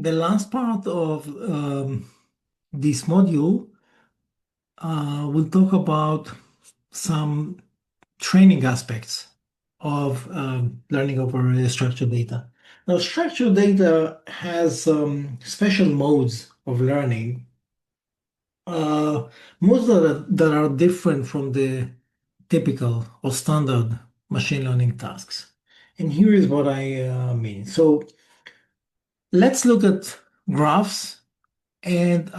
The last part of this module will talk about some training aspects of learning over structured data. Now, structured data has special modes of learning, uh, modes that are different from the typical or standard machine learning tasks. And here is what I mean. So let's look at graphs and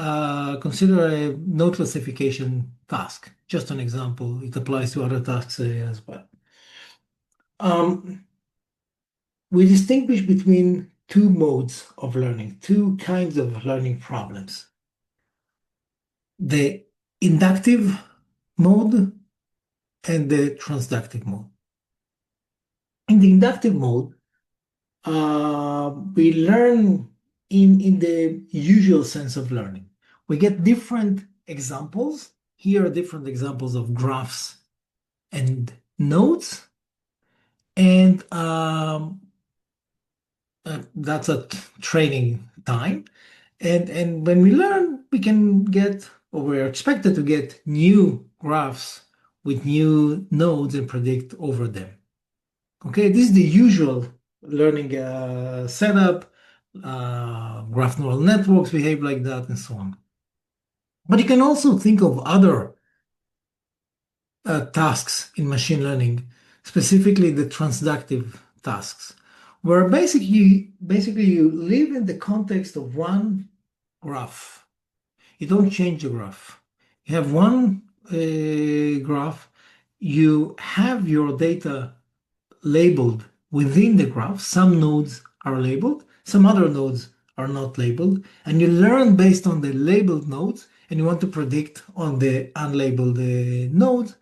consider a node classification task. Just an example. It applies to other tasks as well. Um, we distinguish between two modes of learning, two kinds of learning problems. The inductive mode and the transductive mode. In the inductive mode, we learn in the usual sense of learning. We get different examples. Here are different examples of graphs and nodes. And that's a training time. And when we learn, we can get, or we're expected to get new graphs with new nodes and predict over them. Okay, this is the usual learning setup. Graph neural networks behave like that and so on. But you can also think of other tasks in machine learning, specifically the transductive tasks, where basically you live in the context of one graph. You don't change the graph. You have one graph. You have your data labeled within the graph. Some nodes are labeled, some other nodes are not labeled, and you learn based on the labeled nodes, and you want to predict on the unlabeled nodes,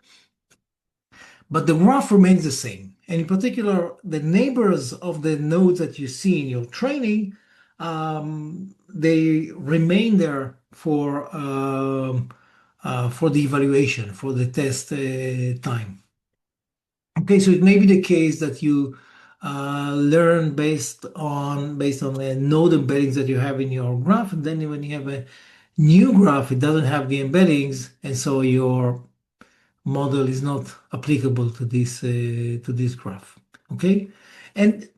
but the graph remains the same. And in particular, the neighbors of the nodes that you see in your training, they remain there for the evaluation, for the test time. Okay, so it may be the case that you learn based on the node embeddings that you have in your graph, and then when you have a new graph, it doesn't have the embeddings, and so your model is not applicable to this graph. Okay, and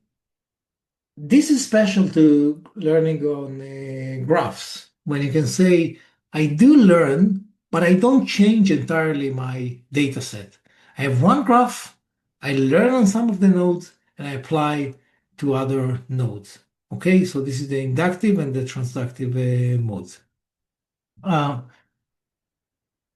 this is special to learning on graphs when you can say, I do learn, but I don't change entirely my data set. I have one graph, I learn on some of the nodes, and I apply to other nodes. Okay, so this is the inductive and the transductive modes.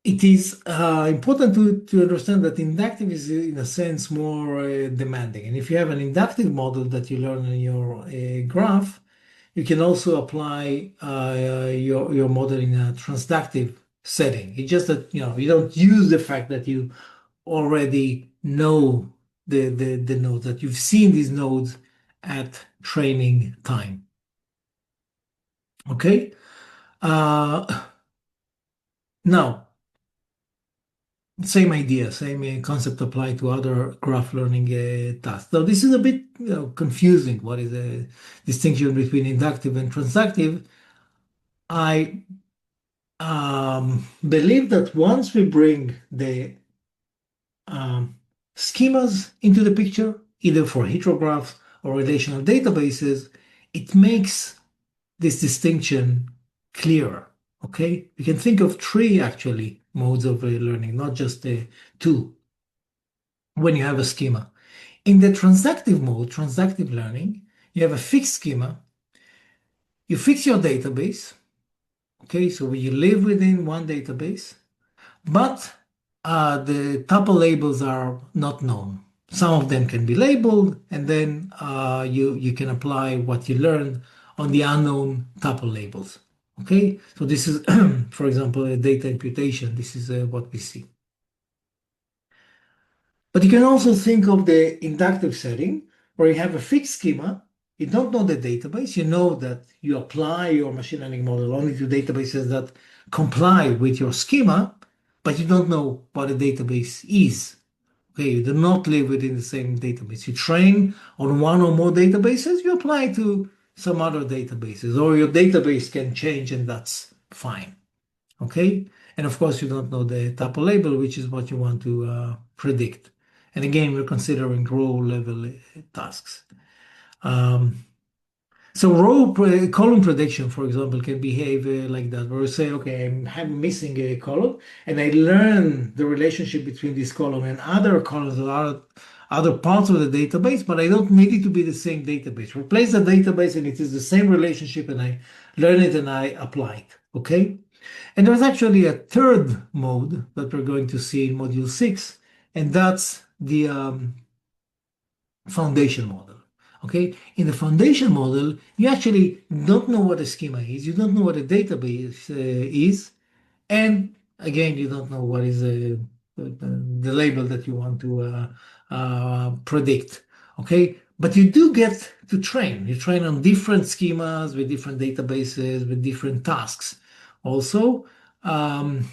It is important to understand that inductive is, in a sense, more demanding. And if you have an inductive model that you learn in your graph, you can also apply your model in a transductive setting. It's just that you don't use the fact that you already know the nodes, that you've seen these nodes at training time. Okay? Now, same idea, same concept applied to other graph learning tasks. Now, this is a bit confusing. What is the distinction between inductive and transductive? I believe that once we bring the schemas into the picture, either for heterographs or relational databases, it makes this distinction clearer. Okay, we can think of three actually modes of learning, not just two, when you have a schema. In the transductive mode, transductive learning, you have a fixed schema. You fix your database. Okay, so you live within one database, but the tuple labels are not known. Some of them can be labeled, and then you can apply what you learned on the unknown tuple labels. Okay, so this is, for example, a data imputation. This is what we see. But you can also think of the inductive setting where you have a fixed schema. You don't know the database. You know that you apply your machine learning model only to databases that comply with your schema, but you don't know what a database is. Okay, you do not live within the same database. You train on one or more databases, you apply to some other databases, or your database can change, and that's fine. Okay? And of course, you don't know the tuple label, which is what you want to predict. And again, we're considering row level tasks. Um, so column prediction, for example, can behave like that, where you say, okay, I'm missing a column, and I learn the relationship between this column and other columns or other parts of the database, but I don't need it to be the same database. Replace the database, and it is the same relationship, and I learn it and I apply it. Okay? And there's actually a third mode that we're going to see in Module 6, and that's the foundation model. Okay, in the foundation model, you actually don't know what a schema is, you don't know what a database is, and again, you don't know what is the label that you want to predict. Okay, but you do get to train. You train on different schemas with different databases with different tasks. Also, um,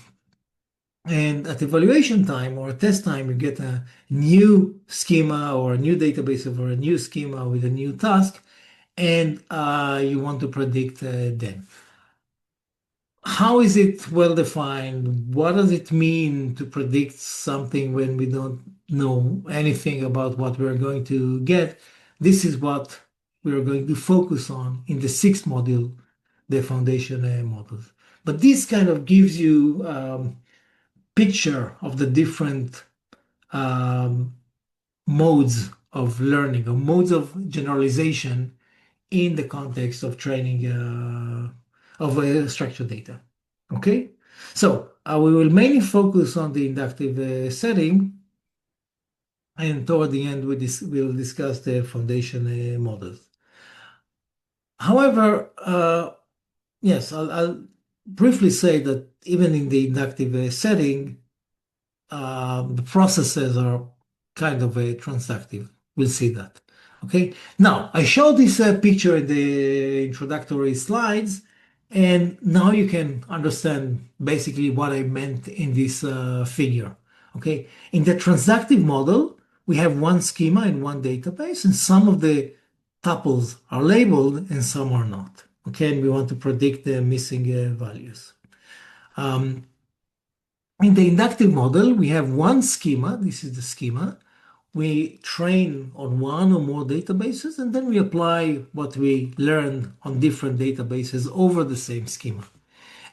and at evaluation time or test time, you get a new schema or a new database or a new schema with a new task, and you want to predict them. How is it well defined? What does it mean to predict something when we don't know anything about what we're going to get? This is what we're going to focus on in the sixth module, the foundation models. But this kind of gives you picture of the different um, modes of learning or modes of generalization in the context of training of structured data. Okay, so we will mainly focus on the inductive setting, and toward the end we'll discuss the foundation models. However, yes, I'll briefly say that even in the inductive setting, the processes are kind of transactive. We'll see that. Okay. Now, I showed this picture in the introductory slides, and now you can understand basically what I meant in this figure. Okay. In the transactive model, we have one schema and one database, and some of the tuples are labeled and some are not. Okay. And we want to predict the missing values. Um, in the inductive model, we have one schema. This is the schema. We train on one or more databases, and then we apply what we learned on different databases over the same schema.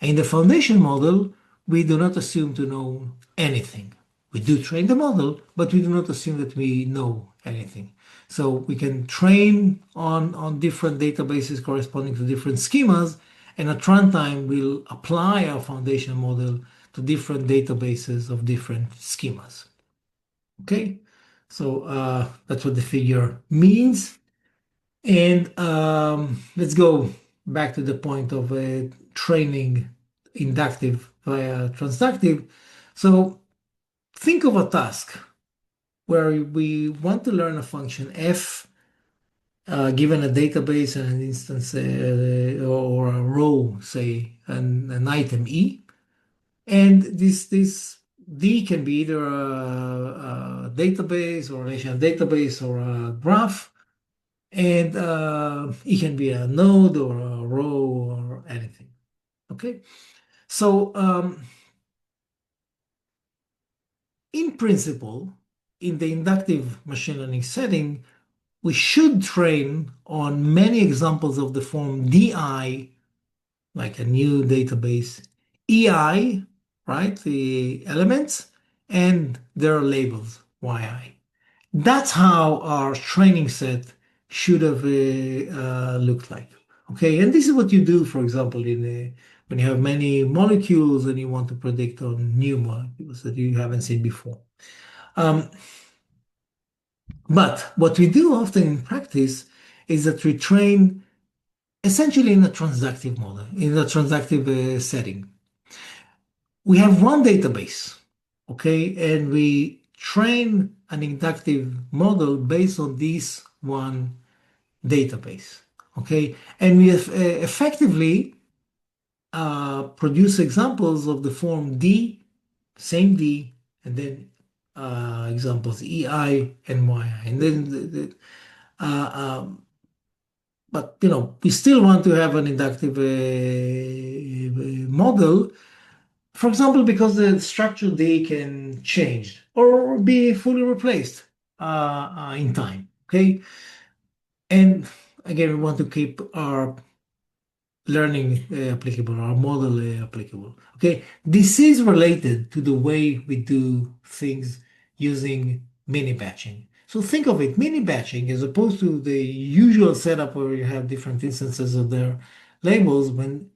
In the foundation model, we do not assume to know anything. We do train the model, but we do not assume that we know anything. So we can train on different databases corresponding to different schemas, and at runtime, we'll apply our foundation model to different databases of different schemas. Okay, so that's what the figure means. And let's go back to the point of training inductive via transductive. So think of a task where we want to learn a function f given a database and an instance or a row, say an item e. And this D can be either a database or a relational database or a graph, and it can be a node or a row or anything. Okay, so in principle, in the inductive machine learning setting, we should train on many examples of the form DI, like a new database, EI, right, the elements, and their labels, YI. That's how our training set should have looked like. Okay, and this is what you do, for example, when you have many molecules and you want to predict on new molecules that you haven't seen before. Um, but what we do often in practice is that we train essentially in a transactive model, in a transactive setting. We have one database, okay, and we train an inductive model based on this one database, okay, and we have, effectively produce examples of the form D, same D, and then examples EI and YI, and then but we still want to have an inductive model. For example, because the structure D can change or be fully replaced in time. Okay, and again, we want to keep our learning applicable, our model applicable. Okay, this is related to the way we do things using mini batching. So think of it, mini batching, as opposed to the usual setup where you have different instances of their labels. When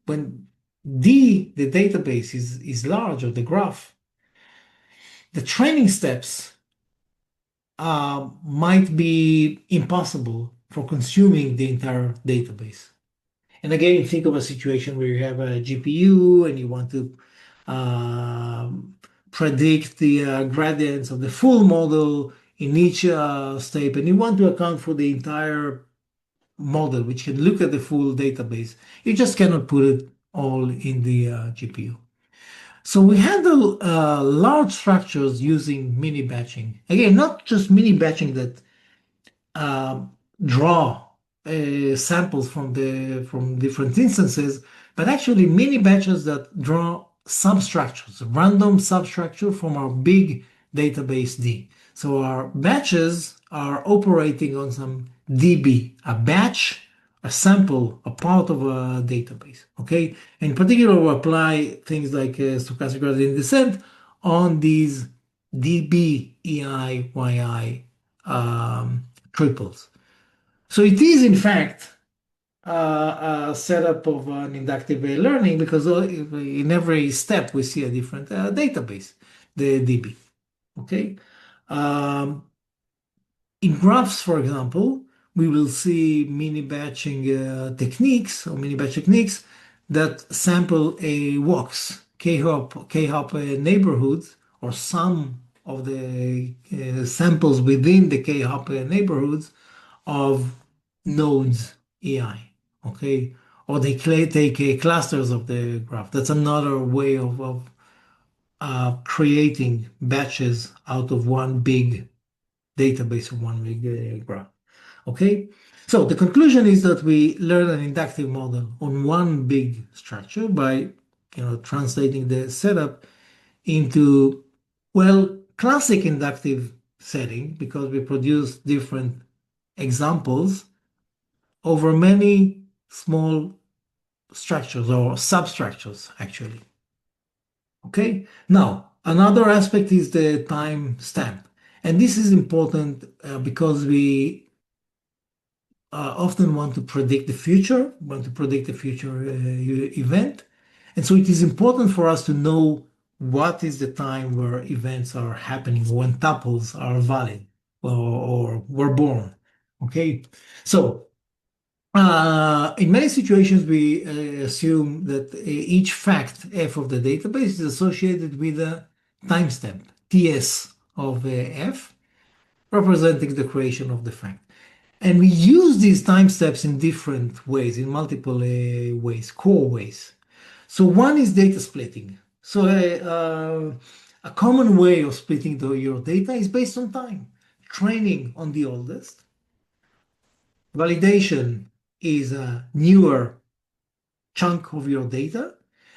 the database is large, or the graph, the training steps might be impossible for consuming the entire database. And again, think of a situation where you have a GPU and you want to um, predict the gradients of the full model in each step, and you want to account for the entire model, which can look at the full database. You just cannot put it all in the GPU. So we handle large structures using mini batching. Again, not just mini batching that uh, draw samples from different instances, but actually mini batches that draw substructures, random substructure from our big database D. So our batches are operating on some DB, a batch, a sample, a part of a database. Okay, in particular, we apply things like stochastic gradient descent on these DB, EI, YI triples. So it is, in fact, a setup of an inductive learning, because in every step we see a different database, the DB. Okay. Um, in graphs, for example, we will see mini batching techniques, or mini batch techniques that sample a walks, K-hop neighborhoods, or some of the samples within the K-hop neighborhoods of nodes EI. Okay, or they take clusters of the graph. That's another way of creating batches out of one big database, of one big graph. Okay, so the conclusion is that we learn an inductive model on one big structure by translating the setup into, well, classic inductive setting, because we produce different examples over many small structures, or substructures, actually. Okay, now another aspect is the time stamp, and this is important because we often want to predict the future, event. And so it is important for us to know what is the time where events are happening, when tuples are valid, or were born. Okay, so in many situations, we assume that each fact F of the database is associated with a timestamp, TS of F, representing the creation of the fact. And we use these timestamps in different ways, in multiple ways, core ways. So one is data splitting. So a common way of splitting your data is based on time. Training on the oldest. Validation is a newer chunk of your data.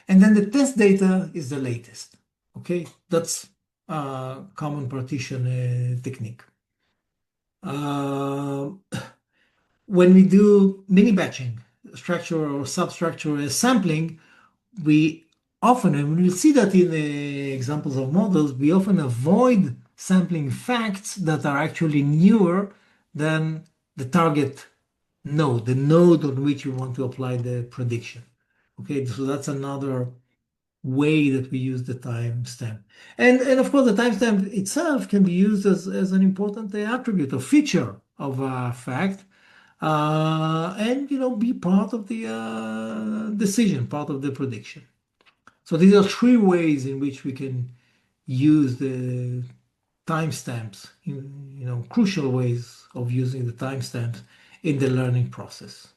And then the test data is the latest. Okay, that's a common partition technique. Uh, when we do mini batching, structure or substructure sampling, we often, and we'll see that in the examples of models, we often avoid sampling facts that are actually newer than the target node, the node on which we want to apply the prediction. Okay, so that's another way that we use the timestamp. And of course, the timestamp itself can be used as an important attribute or feature of a fact, and be part of the decision, part of the prediction. So these are three ways in which we can use the timestamps, crucial ways of using the timestamps in the learning process.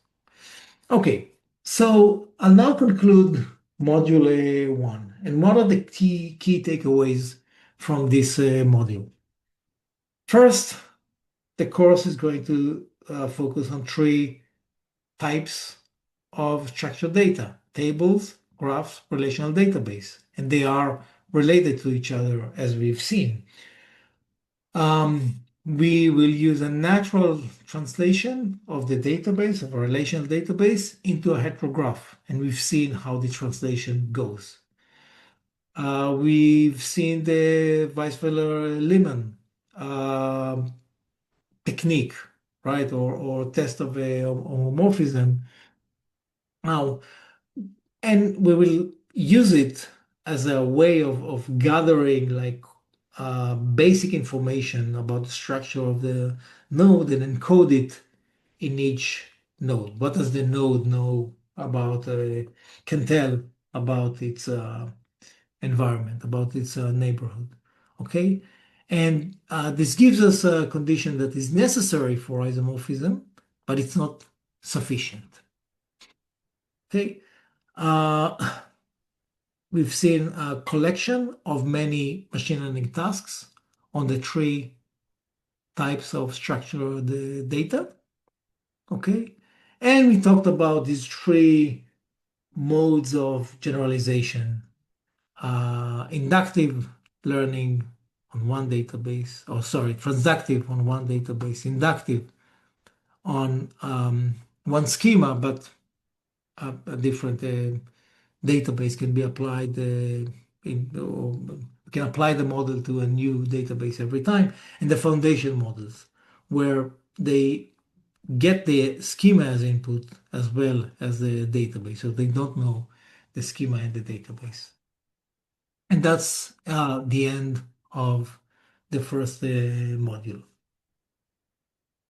Okay, so I'll now conclude module one. And what are the key takeaways from this module? First, the course is going to focus on three types of structured data: tables, graphs, relational database, and they are related to each other as we've seen. We will use a natural translation of the database, of a relational database, into a heterograph, and we've seen how the translation goes. We've seen the Weisweiler-Lemon uh, technique, right, or test of a homomorphism. Now, and we will use it as a way of gathering like basic information about the structure of the node and encode it in each node. What does the node know about, can tell about its environment, about its neighborhood? Okay. And this gives us a condition that is necessary for isomorphism, but it's not sufficient. Okay. Uh, we've seen a collection of many machine learning tasks on the three types of structured data. Okay. And we talked about these three modes of generalization: inductive learning on one database, or sorry, transactive on one database, inductive on one schema, but a different database can be applied or we can apply the model to a new database every time, and the foundation models where they get the schema as input as well as the database, so they don't know the schema in the database. And that's the end of the first module.